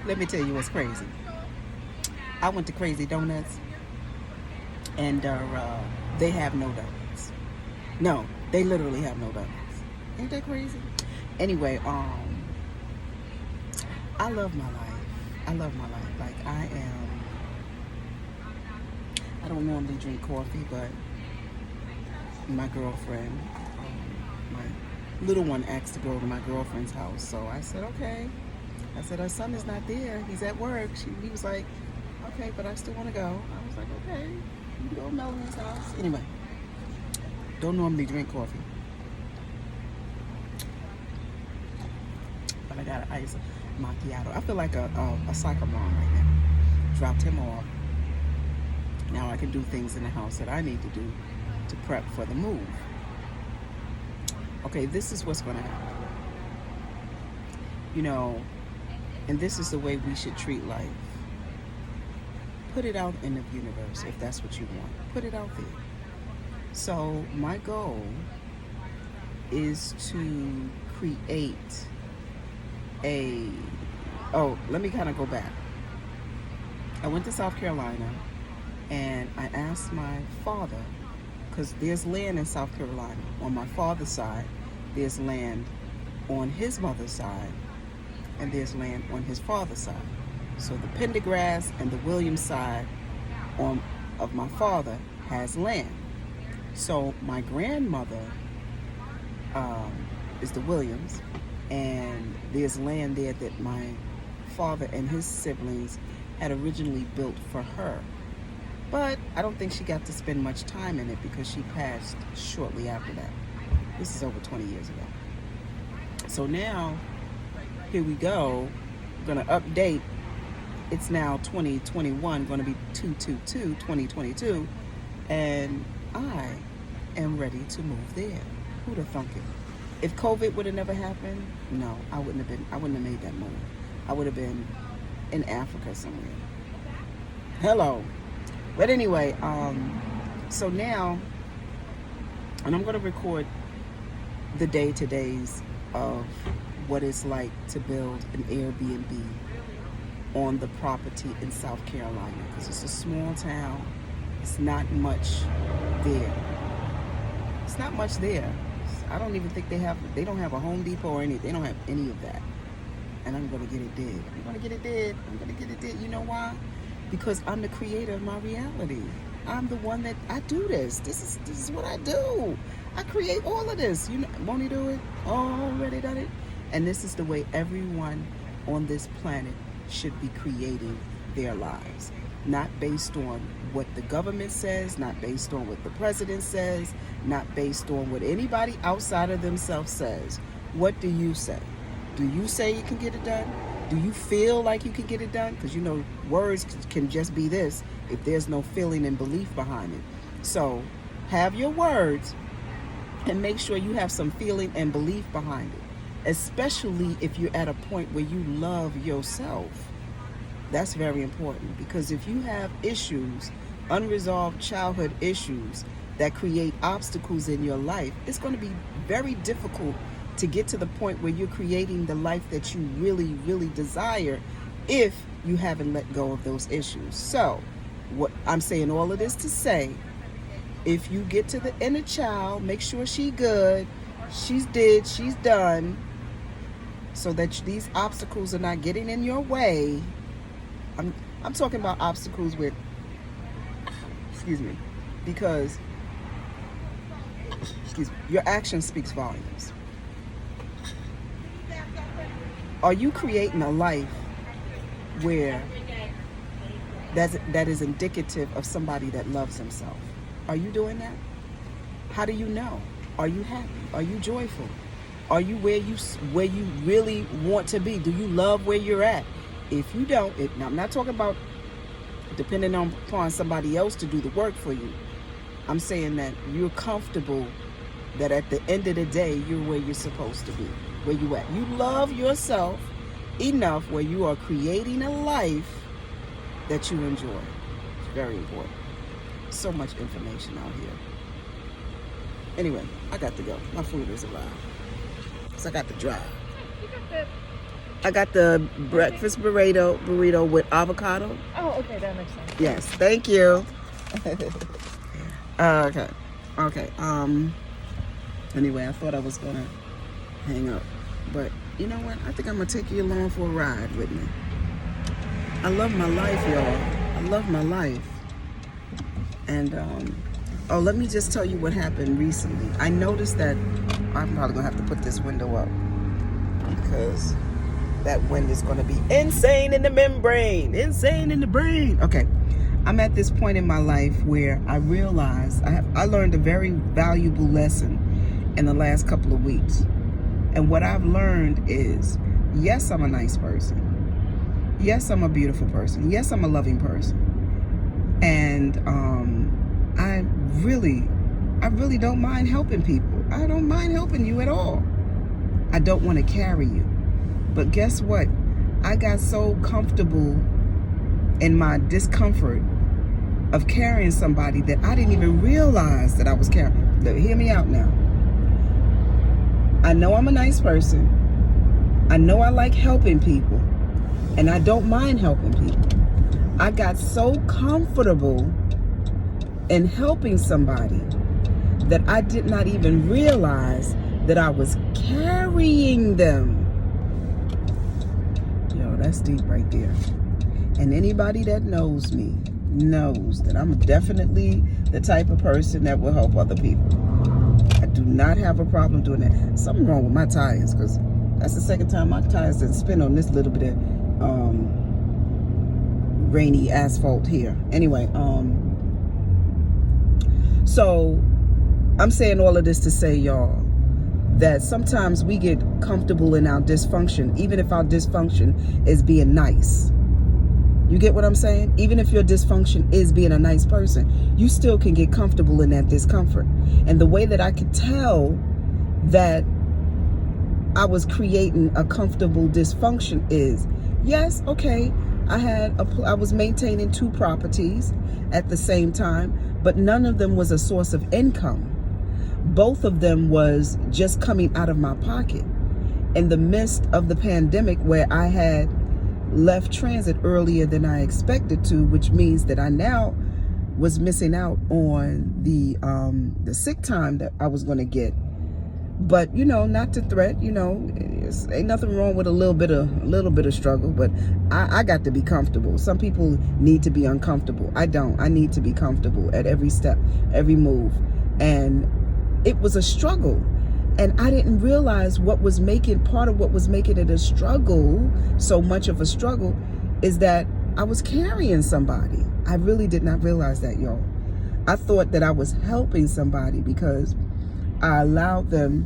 Let me tell you what's crazy. I went to Crazy Donuts, and they have no donuts. No, they literally have no donuts. Ain't that crazy? Anyway, I love my life. I love my life. Like I am. I don't normally drink coffee, but my girlfriend, my little one, asked to go to my girlfriend's house. So I said, okay. I said, her son is not there. He's at work. He was like, okay, but I still want to go. I was like, okay, you can go to Melanie's house. Anyway, don't normally drink coffee, but I got an ice macchiato. I feel like a cycle mom right now. Dropped him off. Now I can do things in the house that I need to do to prep for the move. Okay, this is what's going to happen. You know, and this is the way we should treat life. Put it out in the universe if that's what you want. Put it out there. So my goal is to create a... Oh, let me kind of go back. I went to South Carolina and I asked my father, because there's land in South Carolina. On my father's side, there's land on his mother's side, and there's land on his father's side. So the Pendergrass and the Williams side of my father has land. So my grandmother is the Williams, and there's land there that my father and his siblings had originally built for her. But I don't think she got to spend much time in it because she passed shortly after that. This is over 20 years ago. So now, here we go. We're going to update. It's now 2021, going to be 2022, and I am ready to move there. Who'd have thunk it? If COVID would have never happened, no, I wouldn't have made that move. I would have been in Africa somewhere. Hello. But anyway, so now, and I'm going to record the day-to-days of what it's like to build an Airbnb on the property in South Carolina, because it's a small town. It's not much there. It's not much there. I don't even think they don't have a Home Depot or anything. They don't have any of that. And I'm going to get it did. I'm going to get it did. You know why? Because I'm the creator of my reality. I'm the one that I do this. This is what I do. I create all of this. You know, won't he do it? Already done it. And this is the way everyone on this planet should be creating their lives. Not based on what the government says, not based on what the president says, not based on what anybody outside of themselves says. What do you say? Do you say you can get it done? Do you feel like you can get it done? Because you know, words can just be this if there's no feeling and belief behind it. So have your words and make sure you have some feeling and belief behind it, especially if you're at a point where you love yourself. That's very important, because if you have issues, unresolved childhood issues that create obstacles in your life, it's going to be very difficult to get to the point where you're creating the life that you really, really desire if you haven't let go of those issues. So, what I'm saying all of this to say, if you get to the inner child, make sure she's good, she's done, so that these obstacles are not getting in your way. I'm talking about obstacles with, because, your action speaks volumes. Are you creating a life where that is indicative of somebody that loves himself? Are you doing that? How do you know? Are you happy? Are you joyful? Are you where you really want to be? Do you love where you're at? If you don't, now I'm not talking about depending upon somebody else to do the work for you. I'm saying that you're comfortable that at the end of the day, you're where you're supposed to be, where you at. You love yourself enough where you are creating a life that you enjoy. It's very important. So much information out here. Anyway, I got to go. My food is arrived. So I got to drive. I got the breakfast burrito with avocado. Oh, okay, that makes sense. Yes, thank you. Okay. Okay. Anyway, I thought I was gonna hang up, but you know what? I think I'm gonna take you along for a ride with me. I love my life, y'all. I love my life. And oh, let me just tell you what happened recently. I noticed that I'm probably gonna have to put this window up because that wind is gonna be insane in the membrane, insane in the brain. Okay, I'm at this point in my life where I realize I learned a very valuable lesson in the last couple of weeks. And what I've learned is, yes, I'm a nice person. Yes, I'm a beautiful person. Yes, I'm a loving person. And I really don't mind helping people. I don't mind helping you at all. I don't want to carry you. But guess what? I got so comfortable in my discomfort of carrying somebody that I didn't even realize that I was carrying. Hear me out now. I know I'm a nice person. I know I like helping people. And I don't mind helping people. I got so comfortable in helping somebody that I did not even realize that I was carrying them. Yo, that's deep right there. And anybody that knows me knows that I'm definitely the type of person that will help other people. I do not have a problem doing that. Something wrong with my tires, because that's the second time my tires didn't spin on this little bit of rainy asphalt here. Anyway, so I'm saying all of this to say, y'all, that sometimes we get comfortable in our dysfunction, even if our dysfunction is being nice. You get what I'm saying? Even if your dysfunction is being a nice person, you still can get comfortable in that discomfort. And the way that I could tell that I was creating a comfortable dysfunction is, yes, okay, I was maintaining 2 properties at the same time, but none of them was a source of income. Both of them was just coming out of my pocket. In the midst of the pandemic, where I had left transit earlier than I expected to, which means that I now was missing out on the sick time that I was going to get. But you know, not to threat, you know, ain't nothing wrong with a little bit of struggle, but I got to be comfortable. Some people need to be uncomfortable. I don't. I need to be comfortable at every step, every move. And it was a struggle. And I didn't realize part of what was making it a struggle, so much of a struggle, is that I was carrying somebody. I really did not realize that, y'all. I thought that I was helping somebody because I allowed them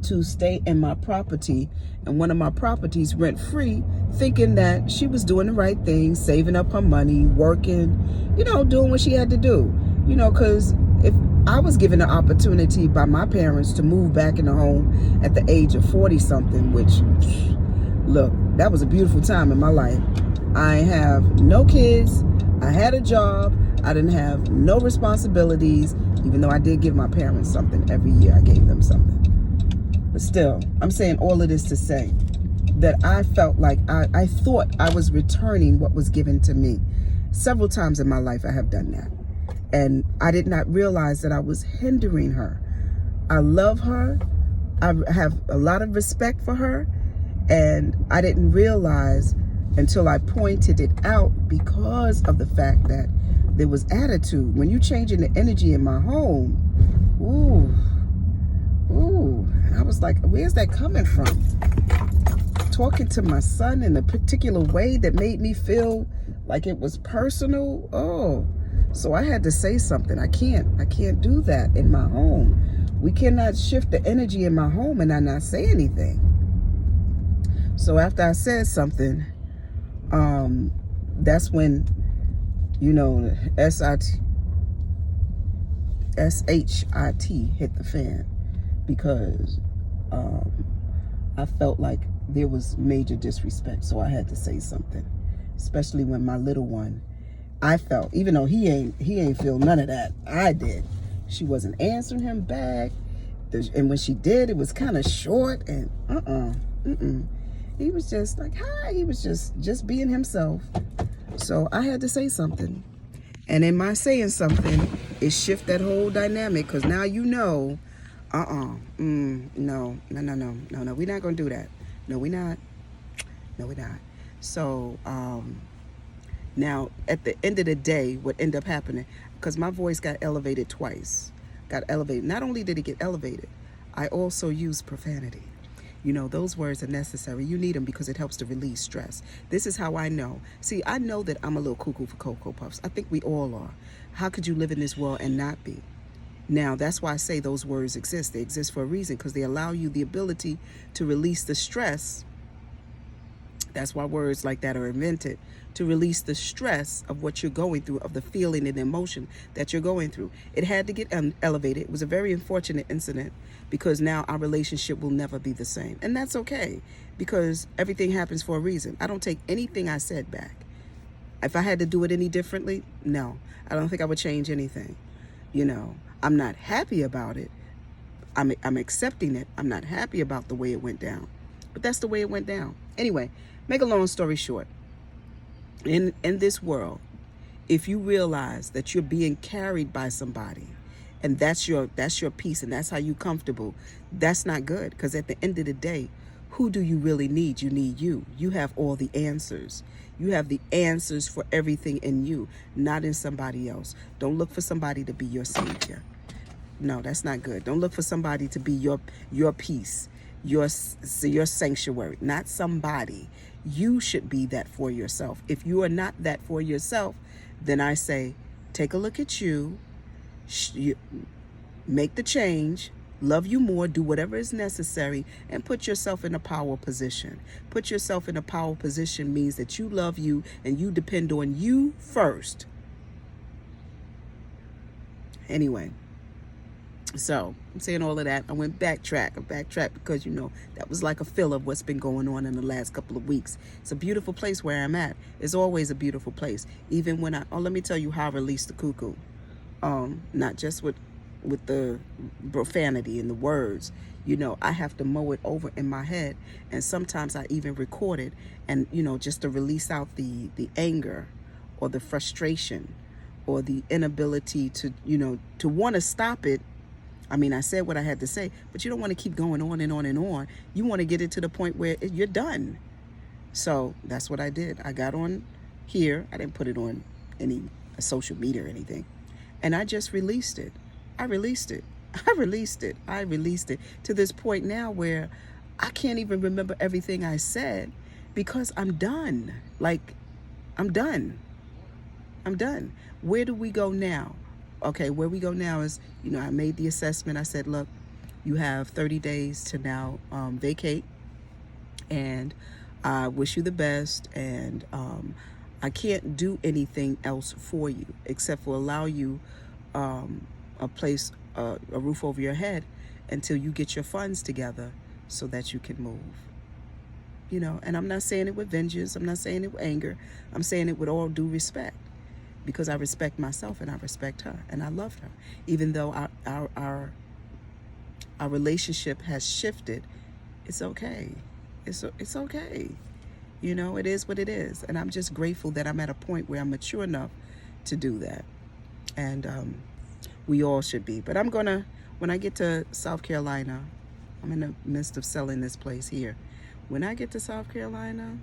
to stay in my property, and one of my properties rent free, thinking that she was doing the right thing, saving up her money, working, you know, doing what she had to do, you know, because if I was given an opportunity by my parents to move back in the home at the age of 40 something, which, look, that was a beautiful time in my life. I have no kids. I had a job. I didn't have no responsibilities, even though I did give my parents something every year. I gave them something. But still, I'm saying all of this to say that I felt like I thought I was returning what was given to me. Several times in my life I have done that. And I did not realize that I was hindering her. I love her. I have a lot of respect for her. And I didn't realize until I pointed it out, because of the fact that there was attitude. When you changing the energy in my home, ooh. And I was like, where's that coming from? Talking to my son in a particular way that made me feel like it was personal. Oh, so I had to say something. I can't do that in my home. We cannot shift the energy in my home and I not say anything. So after I said something, that's when, you know, SHIT hit the fan, because I felt like there was major disrespect. So I had to say something, especially when my little one, I felt, even though he ain't feel none of that, I did. She wasn't answering him back. And when she did, it was kind of short and He was just like, hi. He was just being himself. So I had to say something. And in my saying something, it shift that whole dynamic, because now you know, no, we're not going to do that. No, we're not. No, we're not. So now, at the end of the day, what ended up happening, because my voice got elevated twice. Got elevated. Not only did it get elevated, I also used profanity. You know, those words are necessary. You need them because it helps to release stress. This is how I know. See, I know that I'm a little cuckoo for Cocoa Puffs. I think we all are. How could you live in this world and not be? Now, that's why I say those words exist. They exist for a reason, because they allow you the ability to release the stress. That's why words like that are invented, to release the stress of what you're going through, of the feeling and emotion that you're going through. It had to get elevated. It was a very unfortunate incident, because now our relationship will never be the same. And that's okay, because everything happens for a reason. I don't take anything I said back. If I had to do it any differently, no, I don't think I would change anything. You know, I'm not happy about it. I'm accepting it. I'm not happy about the way it went down, but that's the way it went down. Anyway, make a long story short, in this world, if you realize that you're being carried by somebody, and that's your peace, and that's how you comfortable, that's not good. Because at the end of the day, who do you really need? You need you. You have all the answers. You have the answers for everything in you, not in somebody else. Don't look for somebody to be your savior. No, that's not good. Don't look for somebody to be your peace, your sanctuary, not somebody. You should be that for yourself. If you are not that for yourself, then I say, take a look at you, make the change, love you more, do whatever is necessary, and put yourself in a power position. Put yourself in a power position means that you love you and you depend on you first. Anyway. So I'm saying all of that. I backtrack because, you know, that was like a fill of what's been going on in the last couple of weeks. It's a beautiful place where I'm at. It's always a beautiful place. Even when let me tell you how I released the cuckoo. Not just with the profanity and the words. You know, I have to mow it over in my head. And sometimes I even record it, and, you know, just to release out the anger or the frustration or the inability to, you know, to want to stop it. I mean, I said what I had to say, but you don't want to keep going on and on and on. You want to get it to the point where you're done. So that's what I did. I got on here. I didn't put it on any social media or anything. And I just released it. I released it to this point now where I can't even remember everything I said, because I'm done. Like, I'm done. Where do we go now? Okay, where we go now is, you know, I made the assessment. I said, look, you have 30 days to now vacate, and I wish you the best, and I can't do anything else for you except for allow you a place, a roof over your head until you get your funds together so that you can move. You know, and I'm not saying it with vengeance. I'm not saying it with anger. I'm saying it with all due respect, because I respect myself and I respect her and I love her. Even though our relationship has shifted, it's okay. It's okay. You know, it is what it is. And I'm just grateful that I'm at a point where I'm mature enough to do that. And we all should be. But I'm gonna, when I get to South Carolina, I'm in the midst of selling this place here. When I get to South Carolina,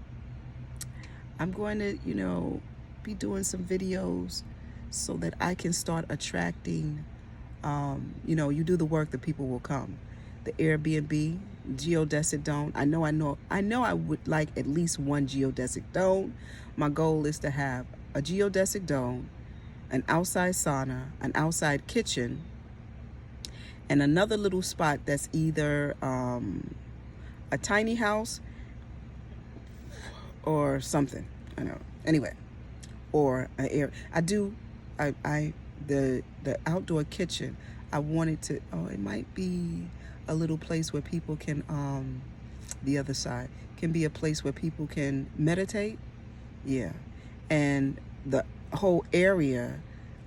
I'm going to, you know, be doing some videos so that I can start attracting, you know, you do the work, the people will come. The Airbnb, geodesic dome. I know I would like at least one geodesic dome. My goal is to have a geodesic dome, an outside sauna, an outside kitchen, and another little spot that's either a tiny house or something. I know. Anyway. Or an air. The outdoor kitchen, I wanted to, it might be a little place where people can, the other side, can be a place where people can meditate. Yeah. And the whole area,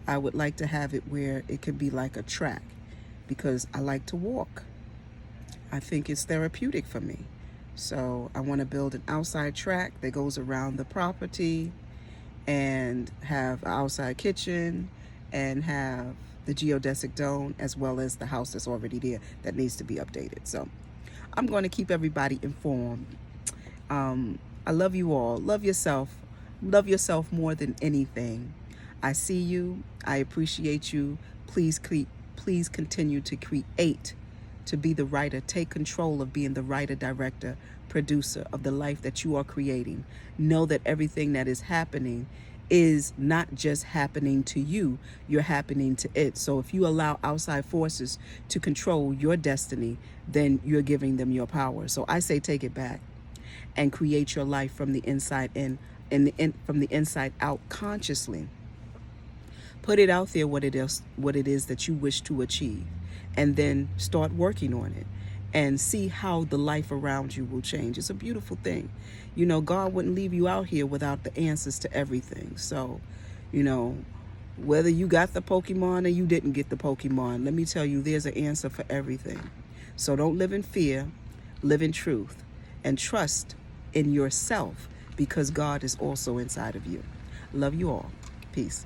I would like to have it where it could be like a track, because I like to walk. I think it's therapeutic for me. So I want to build an outside track that goes around the property and have an outside kitchen and have the geodesic dome, as well as the house that's already there that needs to be updated. So I'm going to keep everybody informed. I love you all. Love yourself. Love yourself more than anything. I see you. I appreciate you. Please continue to create, to be the writer. Take control of being the writer, director, producer of the life that you are creating. Know that everything that is happening is not just happening to you, you're happening to it. So if you allow outside forces to control your destiny, then you're giving them your power. So I say take it back and create your life from the inside in, from the inside out consciously. Put it out there what it is that you wish to achieve, and then start working on it and see how the life around you will change. It's a beautiful thing. You know, God wouldn't leave you out here without the answers to everything. So, you know, whether you got the Pokemon or you didn't get the Pokemon, let me tell you, there's an answer for everything. So don't live in fear, live in truth, and trust in yourself, because God is also inside of you. Love you all. Peace.